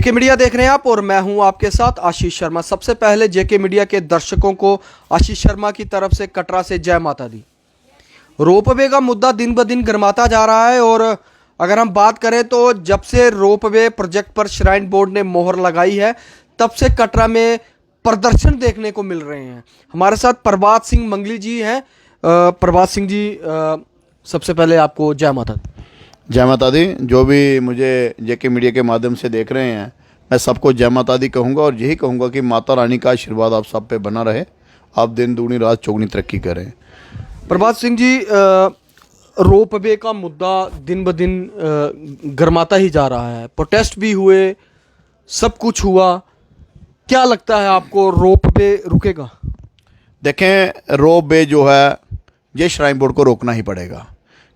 जेके media देख रहे हैं आप और मैं हूं आपके साथ आशीष शर्मा। सबसे पहले जेके मीडिया के दर्शकों को आशीष शर्मा की तरफ से कटरा से जय माता दी। रोपवे का मुद्दा दिन ब दिन गर्माता जा रहा है और अगर हम बात करें तो जब से रोपवे प्रोजेक्ट पर श्राइन बोर्ड ने मोहर लगाई है तब से कटरा में प्रदर्शन देखने को मिल रहे हैं। हमारे साथ प्रभात सिंह मंगली जी हैं। प्रभात सिंह जी, सबसे पहले आपको जय माता दी। जय माता दी। जो भी मुझे जेके मीडिया के माध्यम से देख रहे हैं, मैं सबको जय माता दी कहूँगा और यही कहूँगा कि माता रानी का आशीर्वाद आप सब पे बना रहे, आप दिन दूनी रात चौगुनी तरक्की करें। प्रभात सिंह जी, रोपवे का मुद्दा दिन ब दिन गर्माता ही जा रहा है। प्रोटेस्ट भी हुए, सब कुछ हुआ। क्या लगता है आपको, रोपवे रुकेगा? देखें, रोपवे जो है ये श्राइन बोर्ड को रोकना ही पड़ेगा,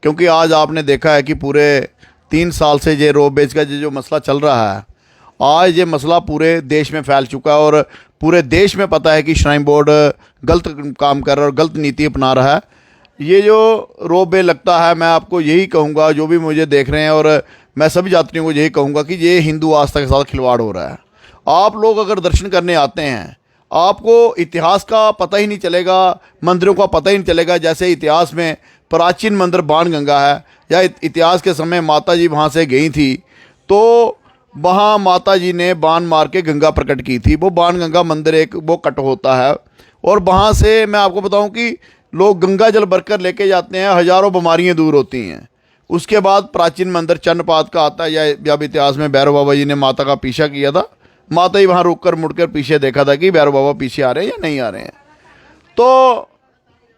क्योंकि आज आपने देखा है कि पूरे 3 साल से ये रोपवे का जो मसला चल रहा है, आज ये मसला पूरे देश में फैल चुका है और पूरे देश में पता है कि श्राइन बोर्ड गलत काम कर रहा है और गलत नीति अपना रहा है। ये जो रोपवे लगता है, मैं आपको यही कहूँगा, जो भी मुझे देख रहे हैं और मैं सभी यात्रियों को यही कहूँगा कि ये हिंदू आस्था के साथ खिलवाड़ हो रहा है। आप लोग अगर दर्शन करने आते हैं, आपको इतिहास का पता ही नहीं चलेगा, मंदिरों का पता ही नहीं चलेगा। जैसे इतिहास में प्राचीन मंदिर बाणगंगा है, या इतिहास के समय माता जी वहाँ से गई थी तो वहाँ माता जी ने बाण मार के गंगा प्रकट की थी। वो बाणगंगा मंदिर एक वो कट होता है और वहाँ से मैं आपको बताऊँ कि लोग गंगा जल भरकर लेके जाते हैं, हज़ारों बीमारियाँ दूर होती हैं। उसके बाद प्राचीन मंदिर चन्नपाद का आता है, या जब इतिहास में भैरव बाबा जी ने माता का पीछा किया था, माता ही वहाँ रुक कर मुड़कर पीछे देखा था कि भैरव बाबा पीछे आ रहे हैं या नहीं आ रहे हैं। तो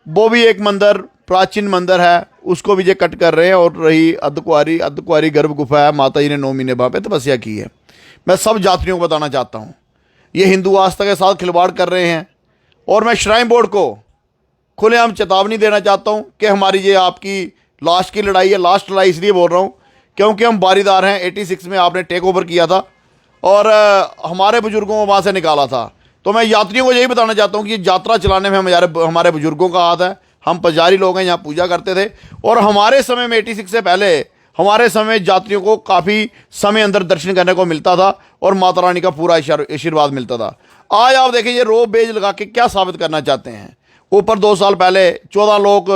वो भी एक मंदिर, प्राचीन मंदिर है, उसको भी ये कट कर रहे हैं। और रही अर्धकुंवारी गर्भ गुफा है, माता जी ने 9 महीने वहाँ पे तपस्या की है। मैं सब यात्रियों को बताना चाहता हूँ, ये हिंदू आस्था के साथ खिलवाड़ कर रहे हैं और मैं श्राइन बोर्ड को खुलेआम चेतावनी देना चाहता हूँ कि हमारी ये आपकी लास्ट की लड़ाई है। लास्ट लड़ाई इसलिए बोल रहा हूँ क्योंकि हम बारीदार हैं। 86 में आपने टेक ओवर किया था और हमारे बुजुर्गों को वहाँ से निकाला था। तो मैं यात्रियों को यही बताना चाहता हूँ कि यात्रा चलाने में हमारे बुजुर्गों का हाथ है। हम पुजारी लोग हैं, यहाँ पूजा करते थे और हमारे समय में 86 से पहले हमारे समय यात्रियों को काफ़ी समय अंदर दर्शन करने को मिलता था और माता रानी का पूरा आशीर्वाद मिलता था। आज आप देखें, ये रोप बेज लगा के क्या साबित करना चाहते हैं। ऊपर 2 साल पहले 14 लोग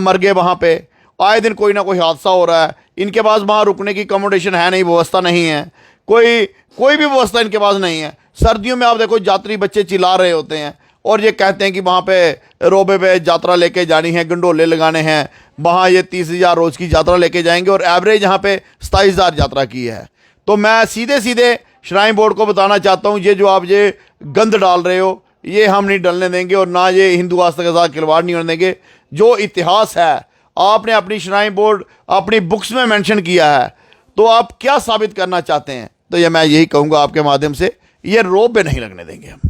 मर गए वहाँ पे। आए दिन कोई ना कोई हादसा हो रहा है। इनके पास वहाँ रुकने की अकोमोडेशन है नहीं, व्यवस्था नहीं है, कोई भी व्यवस्था इनके पास नहीं है। सर्दियों में आप देखो, यात्री बच्चे चिल्ला रहे होते हैं और ये कहते हैं कि वहाँ पे रोपवे पे यात्रा लेके जानी है, गंडोले लगाने हैं। वहाँ ये 30,000 रोज़ की यात्रा लेके जाएंगे और एवरेज यहाँ पे 27,000 यात्रा की है। तो मैं सीधे श्राइन बोर्ड को बताना चाहता हूँ, ये जो आप ये गंद डाल रहे हो, ये हम नहीं डलने देंगे और ना ये हिंदू आस्था के साथ खिलवाड़ नहीं होने देंगे। जो इतिहास है, आपने अपनी श्राइन बोर्ड अपनी बुक्स में मेंशन किया है, तो आप क्या साबित करना चाहते हैं? तो ये मैं यही कहूँगा आपके माध्यम से, ये रोपवे नहीं लगने देंगे हम।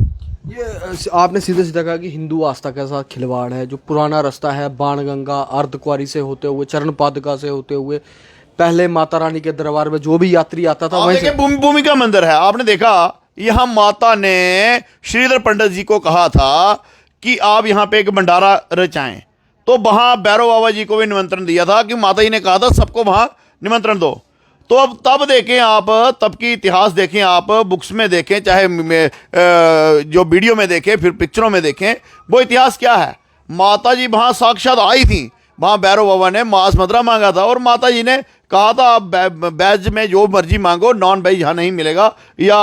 ये आपने सीधे सीधा कहा कि हिंदू आस्था के साथ खिलवाड़ है। जो पुराना रास्ता है बाणगंगा अर्धकुंवारी से होते हुए चरण पादुका से होते हुए पहले माता रानी के दरबार में जो भी यात्री आता था वहीं से भूमिका मंदिर है। आपने देखा, यहाँ माता ने श्रीधर पंडित जी को कहा था कि आप यहाँ पे एक भंडारा रचाएं, तो वहाँ भैरव बाबा जी को भी निमंत्रण दिया था कि माता जी ने कहा था सबको वहाँ निमंत्रण दो। तो अब तब देखें आप, तब की इतिहास देखें आप, बुक्स में देखें, चाहे जो वीडियो में देखें, फिर पिक्चरों में देखें, वो इतिहास क्या है। माता जी वहाँ साक्षात आई थी, वहाँ भैरव बाबा ने मांस मदरा मांगा था और माता जी ने कहा था आप वेज में जो मर्जी मांगो, नॉन वेज यहाँ नहीं मिलेगा या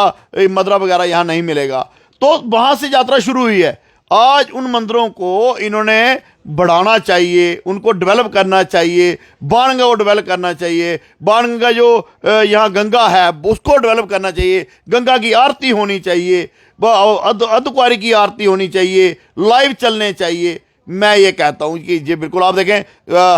मदरा वगैरह यहाँ नहीं मिलेगा। तो वहाँ से यात्रा शुरू हुई है। आज उन मंदिरों को इन्होंने बढ़ाना चाहिए, उनको डेवलप करना चाहिए, बाणगंगा को डेवलप करना चाहिए। बाणगंगा जो यहाँ गंगा है उसको डेवलप करना चाहिए। गंगा की आरती होनी चाहिए, अर्धकुंवारी की आरती होनी चाहिए, लाइव चलने चाहिए। मैं ये कहता हूँ कि ये बिल्कुल, आप देखें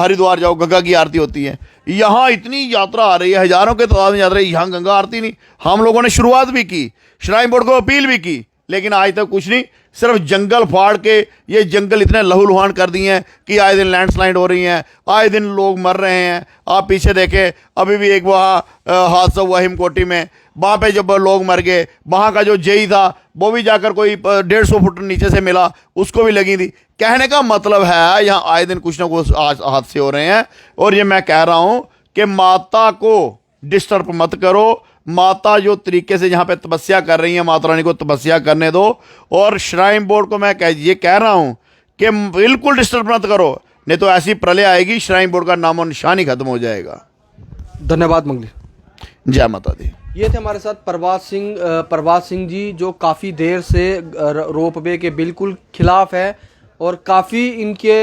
हरिद्वार जाओ, गंगा की आरती होती है। यहाँ इतनी यात्रा आ रही है, हज़ारों के तादाद में यात्रा, यहाँ गंगा आरती नहीं। हम लोगों ने शुरुआत भी की, श्राइन बोर्ड को अपील भी की, लेकिन आज तक कुछ नहीं। सिर्फ जंगल फाड़ के, ये जंगल इतने लहूलुहान कर दिए हैं कि आए दिन लैंडस्लाइड हो रही हैं, आए दिन लोग मर रहे हैं। आप पीछे देखें, अभी भी एक वहाँ हादसा हुआ हिमकोटी में, वहाँ पे जब लोग मर गए, वहाँ का जो जेई था वो भी जाकर कोई 150 फुट नीचे से मिला, उसको भी लगी थी। कहने का मतलब है, यहाँ आए दिन कुछ ना कुछ हादसे हो रहे हैं। और ये मैं कह रहा हूँ कि माता को डिस्टर्ब मत करो, माता जो तरीके से यहाँ पे तपस्या कर रही हैं, माता रानी को तपस्या करने दो। और श्राइन बोर्ड को मैं ये कह रहा हूँ कि बिल्कुल डिस्टर्ब मत करो, नहीं तो ऐसी प्रलय आएगी, श्राइन बोर्ड का नामो निशान ही खत्म हो जाएगा। धन्यवाद मंगली। जय माता दी। ये थे हमारे साथ प्रभात सिंह जी, जो काफ़ी देर से रोपवे के बिल्कुल खिलाफ है और काफ़ी इनके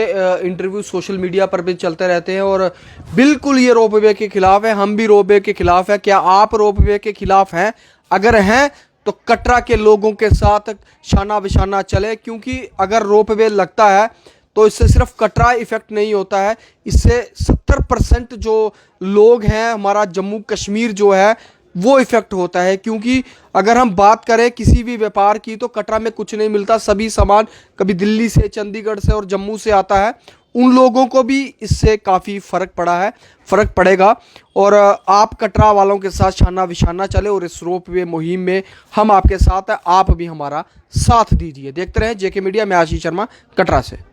इंटरव्यू सोशल मीडिया पर भी चलते रहते हैं और बिल्कुल ये रोपवे के खिलाफ है। हम भी रोपवे के खिलाफ है। क्या आप रोपवे के खिलाफ हैं? अगर हैं तो कटरा के लोगों के साथ शाना बिशाना चले, क्योंकि अगर रोपवे लगता है तो इससे सिर्फ कटरा इफेक्ट नहीं होता है, इससे 70% जो लोग हैं, हमारा जम्मू कश्मीर जो है वो इफेक्ट होता है। क्योंकि अगर हम बात करें किसी भी व्यापार की तो कटरा में कुछ नहीं मिलता, सभी सामान कभी दिल्ली से, चंडीगढ़ से और जम्मू से आता है। उन लोगों को भी इससे काफ़ी फ़र्क पड़ा है, फ़र्क पड़ेगा। और आप कटरा वालों के साथ शाना बिशाना चले और इस रोपवे मुहिम में हम आपके साथ हैं, आप भी हमारा साथ दीजिए। देखते रहें जेके मीडिया। मैं आशीष शर्मा, कटरा से।